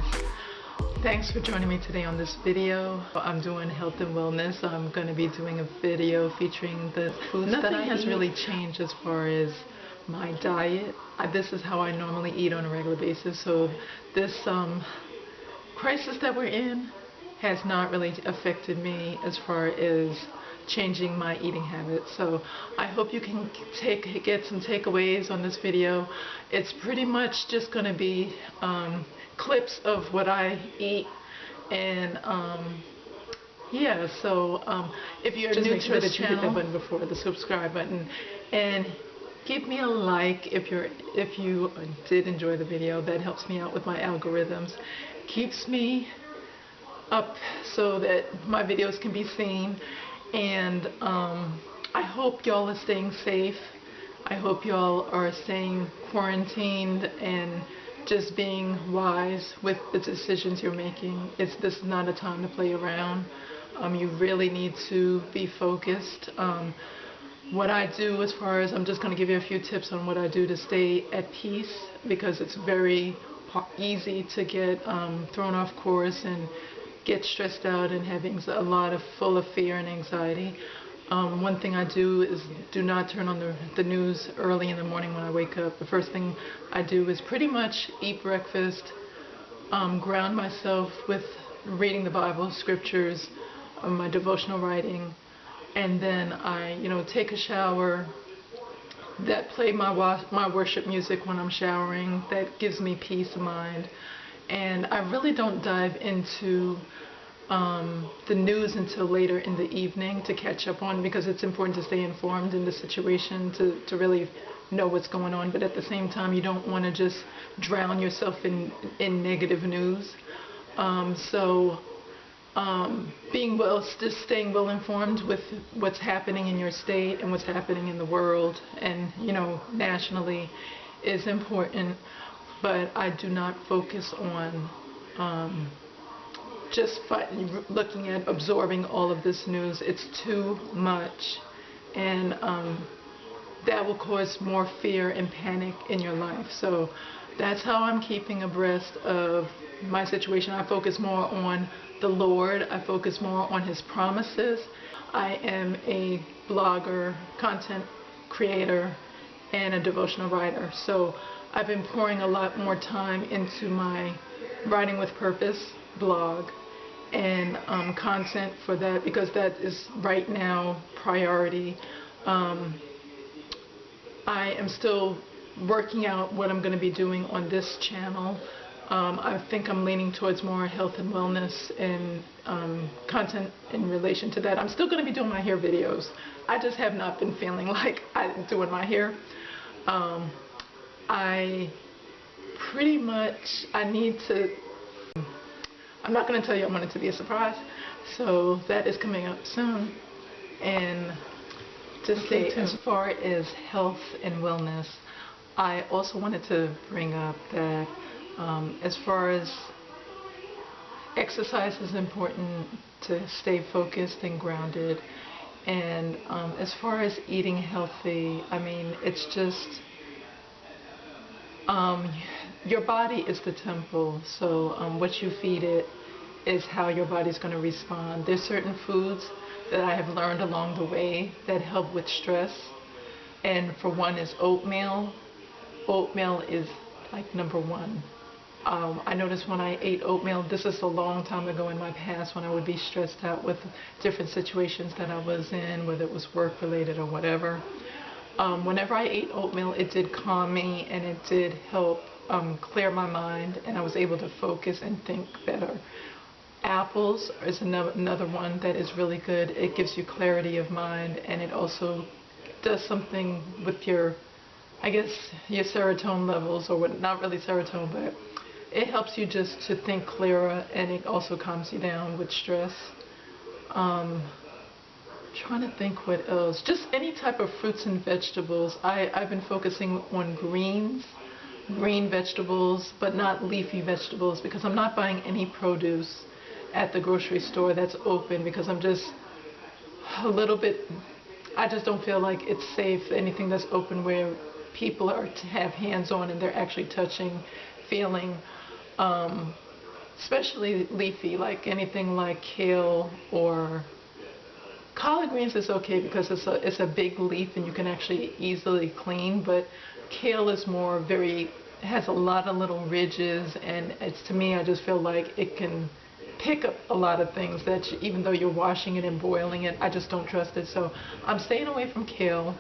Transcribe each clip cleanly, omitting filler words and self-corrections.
guys. Thanks for joining me today on this video. I'm doing health and wellness. I'm going to be doing a video featuring the foods that I eat. Nothing has really changed as far as my diet. This is how I normally eat on a regular basis. So this crisis that we're in has not really affected me as far as changing my eating habits. So I hope you can get some takeaways on this video. It's pretty much just going to be clips of what I eat, and yeah, so if you're new to this channel, you hit that button before the subscribe button, and give me a like if you did enjoy the video. That helps me out with my algorithms, keeps me up so that my videos can be seen. And I hope y'all are staying safe. I hope y'all are staying quarantined and just being wise with the decisions you're making. This is not a time to play around. You really need to be focused. What I do, as far as, I'm just going to give you a few tips on what I do to stay at peace, because it's very easy to get thrown off course and get stressed out and having a lot of full of fear and anxiety. One thing I do is do not turn on the news early in the morning when I wake up. The first thing I do is pretty much eat breakfast, ground myself with reading the Bible, scriptures, my devotional writing, and then I, take a shower. That play my worship music when I'm showering. That gives me peace of mind. And I really don't dive into the news until later in the evening to catch up on, because it's important to stay informed in the situation to really know what's going on. But at the same time, you don't want to just drown yourself in negative news. Just staying well informed with what's happening in your state and what's happening in the world and nationally is important. But I do not focus on just looking at absorbing all of this news. It's too much, and that will cause more fear and panic in your life. So that's how I'm keeping abreast of my situation. I focus more on the Lord. I focus more on His promises. I am a blogger, content creator, and a devotional writer. So I've been pouring a lot more time into my Writing with Purpose blog and content for that, because that is right now priority. I am still working out what I'm going to be doing on this channel. I think I'm leaning towards more health and wellness and content in relation to that. I'm still going to be doing my hair videos. I just have not been feeling like I'm doing my hair. I'm not going to tell you. I want it to be a surprise. So that is coming up soon. And just as far as health and wellness, I also wanted to bring up that as far as exercise is important to stay focused and grounded. And as far as eating healthy, it's just your body is the temple, so what you feed it is how your body's going to respond. There's certain foods that I have learned along the way that help with stress, and for one is oatmeal. Oatmeal is like number one. I noticed when I ate oatmeal, this is a long time ago in my past, when I would be stressed out with different situations that I was in, whether it was work related or whatever. Whenever I ate oatmeal, it did calm me, and it did help clear my mind, and I was able to focus and think better. Apples is another one that is really good. It gives you clarity of mind, and it also does something with your serotonin levels, or what, not really serotonin, but it helps you just to think clearer, and it also calms you down with stress. Trying to think what else. Just any type of fruits and vegetables. I've been focusing on green vegetables, but not leafy vegetables, because I'm not buying any produce at the grocery store that's open, because I'm just I just don't feel like it's safe, anything that's open where people are to have hands on and they're actually touching, feeling. especially leafy, like anything like kale or collard greens is okay because it's a big leaf and you can actually easily clean, but kale is more has a lot of little ridges, and it's, to me, I just feel like it can pick up a lot of things that even though you're washing it and boiling it, I just don't trust it. So I'm staying away from kale.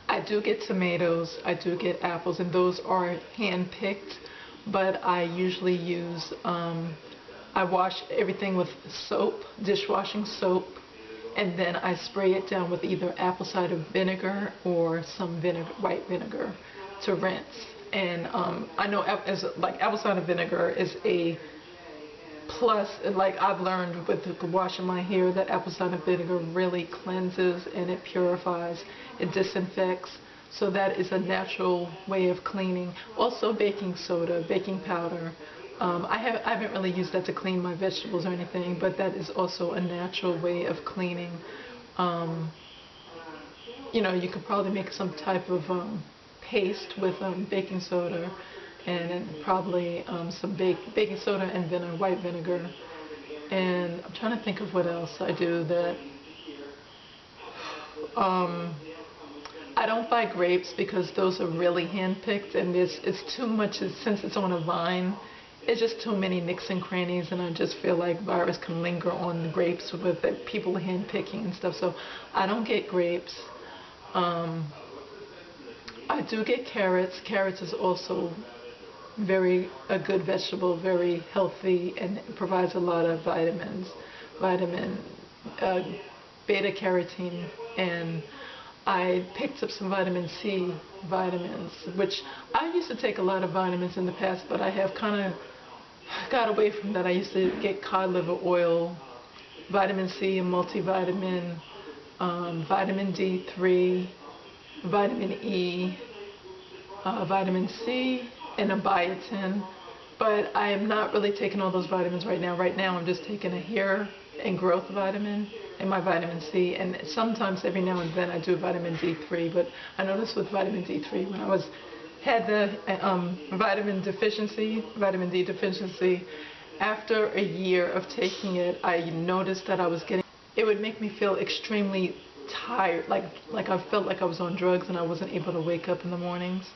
I do get tomatoes, I do get apples, and those are hand picked, but I usually use, I wash everything with soap, dishwashing soap, and then I spray it down with either apple cider vinegar or some white vinegar to rinse. And I know like apple cider vinegar is a plus. Like I've learned with washing my hair that apple cider vinegar really cleanses and it purifies, it disinfects. So that is a natural way of cleaning. Also baking soda, baking powder. I haven't really used that to clean my vegetables or anything, but that is also a natural way of cleaning. You know, you could probably make some type of paste with baking soda and probably some baking soda and white vinegar. And I'm trying to think of what else I do that. I don't buy grapes because those are really hand-picked, and it's too much, since it's on a vine. It's just too many nicks and crannies, and I just feel like virus can linger on the grapes with people hand-picking and stuff. So I don't get grapes. I do get carrots. Carrots is also a good vegetable, very healthy, and it provides a lot of vitamins, beta carotene, and I picked up some vitamin C vitamins, which I used to take a lot of vitamins in the past, but I have kind of got away from that. I used to get cod liver oil, vitamin C, a multivitamin, vitamin D3, vitamin E, vitamin C, and a biotin. But I am not really taking all those vitamins right now. Right now I'm just taking a hair and growth vitamin and my vitamin C, and sometimes every now and then I do vitamin D3. But I noticed with vitamin D3, when I had the vitamin D deficiency, after a year of taking it, I noticed that it would make me feel extremely tired, like I felt like I was on drugs and I wasn't able to wake up in the mornings.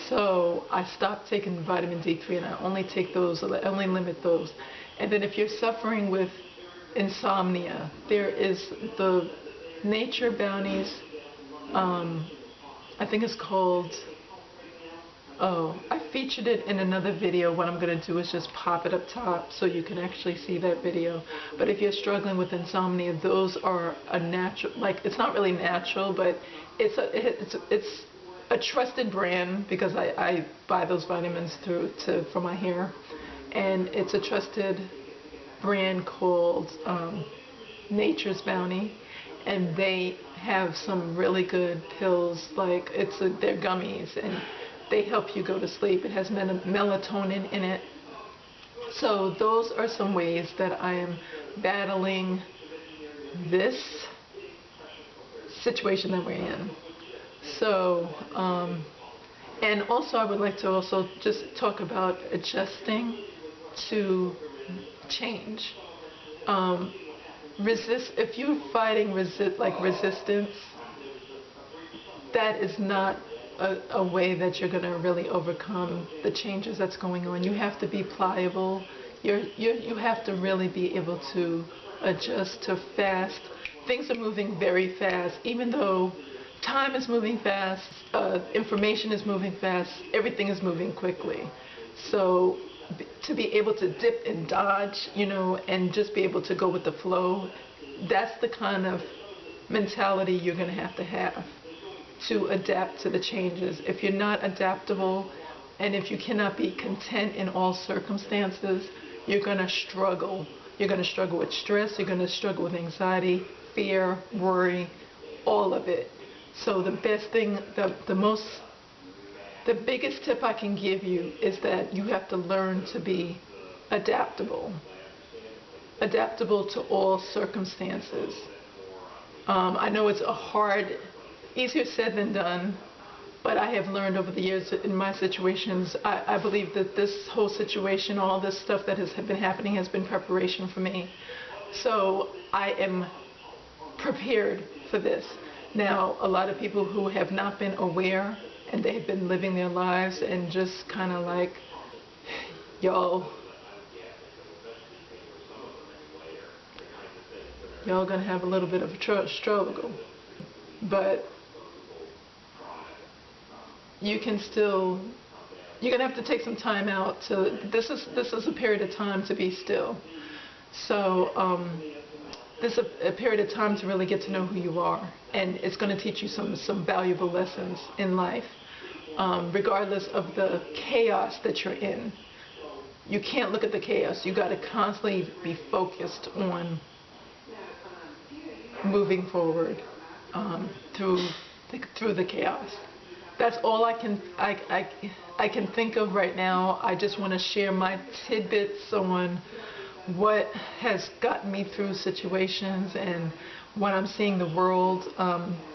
So I stopped taking vitamin D3, and I only take those, I only limit those. And then if you're suffering with insomnia, there is the Nature Bounties, I think it's called, I featured it in another video. What I'm going to do is just pop it up top so you can actually see that video. But if you're struggling with insomnia, those are a natural, like, it's not really natural, but it's a trusted brand, because I buy those vitamins for my hair, and it's a trusted brand called Nature's Bounty, and they have some really good pills, like they're gummies, and they help you go to sleep. It has melatonin in it. So those are some ways that I am battling this situation that we're in. So, and also I would like to also just talk about adjusting to change. If you're fighting resistance, that is not a way that you're going to really overcome the changes that's going on. You have to be pliable. You have to really be able to adjust to fast. Things are moving very fast, even though time is moving fast, information is moving fast, everything is moving quickly. So to be able to dip and dodge, and just be able to go with the flow, that's the kind of mentality you're going to have to adapt to the changes. If you're not adaptable, and if you cannot be content in all circumstances, you're going to struggle. You're going to struggle with stress, you're going to struggle with anxiety, fear, worry, all of it. So the best thing, the biggest tip I can give you is that you have to learn to be adaptable to all circumstances. I know it's easier said than done, But I have learned over the years in my situations, I believe that this whole situation, all this stuff that has been happening has been preparation for me. So I am prepared for this. Now, a lot of people who have not been aware and they have been living their lives and just kind of like, y'all gonna have a little bit of a struggle. But you can still, you're gonna have to take some time out to, this is a period of time to be still. So this is a period of time to really get to know who you are, and it's going to teach you some valuable lessons in life, regardless of the chaos that you're in. You can't look at the chaos. You got to constantly be focused on moving forward through the chaos. That's all I can think of right now. I just want to share my tidbits on what has gotten me through situations and when I'm seeing the world.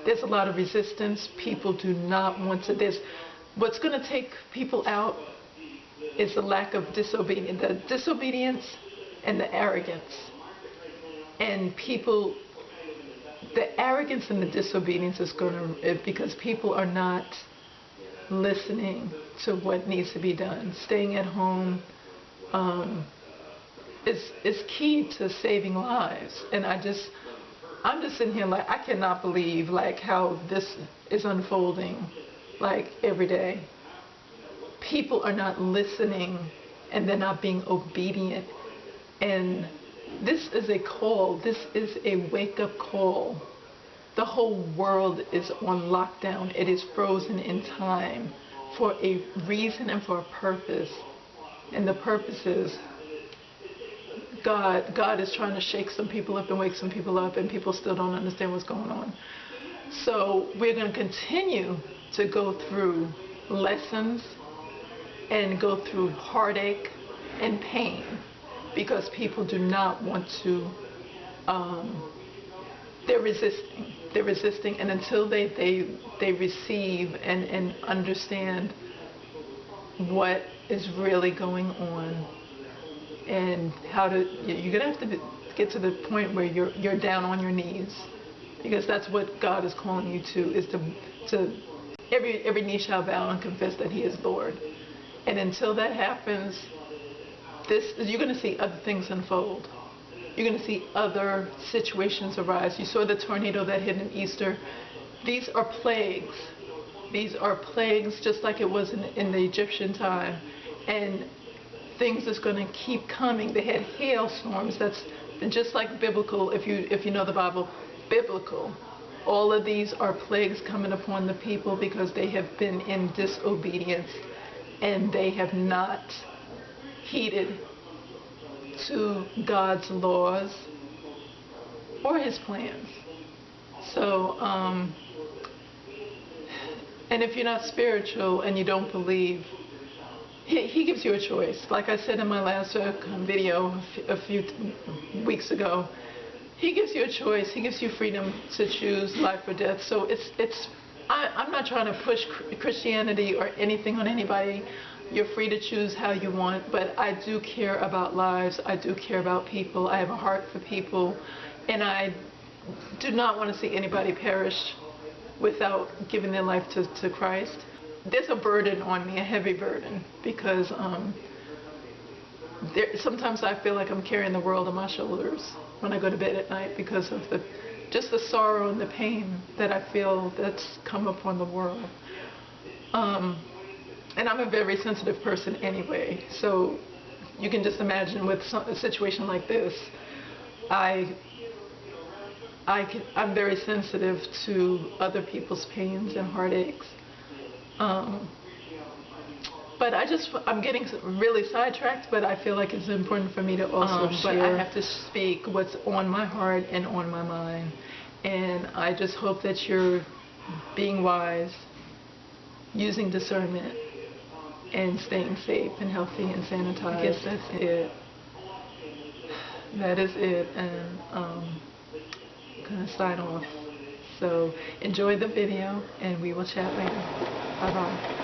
There's a lot of resistance. People do not want to. What's going to take people out is the lack of disobedience, the disobedience and the arrogance. And people, the arrogance and the disobedience is going to, because people are not listening to what needs to be done. Staying at home is key to saving lives. And I'm just sitting here like, I cannot believe like how this is unfolding like every day. People are not listening and they're not being obedient. And this is a call. This is a wake-up call. The whole world is on lockdown. It is frozen in time for a reason and for a purpose. And the purpose is God is trying to shake some people up and wake some people up, and people still don't understand what's going on. So we're going to continue to go through lessons and go through heartache and pain because people do not want to, they're resisting, and until they receive and understand what is really going on, and how to, you're gonna have to get to the point where you're down on your knees, because that's what God is calling you to, is to every knee shall bow and confess that He is Lord. And until that happens, you're gonna see other things unfold. You're gonna see other situations arise. You saw the tornado that hit in Easter. These are plagues. These are plagues, just like it was in the Egyptian time. And things is going to keep coming. They had hailstorms. That's just like biblical, if you know the Bible, biblical. All of these are plagues coming upon the people because they have been in disobedience and they have not heeded to God's laws or His plans. So, and if you're not spiritual and you don't believe, He gives you a choice. Like I said in my last video a few weeks ago, He gives you a choice. He gives you freedom to choose life or death. So I'm not trying to push Christianity or anything on anybody. You're free to choose how you want, but I do care about lives. I do care about people. I have a heart for people, and I do not want to see anybody perish without giving their life to Christ. There's a burden on me, a heavy burden, because sometimes I feel like I'm carrying the world on my shoulders when I go to bed at night because of just the sorrow and the pain that I feel that's come upon the world. And I'm a very sensitive person anyway, so you can just imagine with a situation like this, I'm very sensitive to other people's pains and heartaches. But I'm getting really sidetracked, but I feel like it's important for me to also share. But I have to speak what's on my heart and on my mind. And I just hope that you're being wise, using discernment, and staying safe and healthy and sanitized. I guess that's it. That is it. And I'm going to sign off. So enjoy the video, and we will chat later. Bye-bye.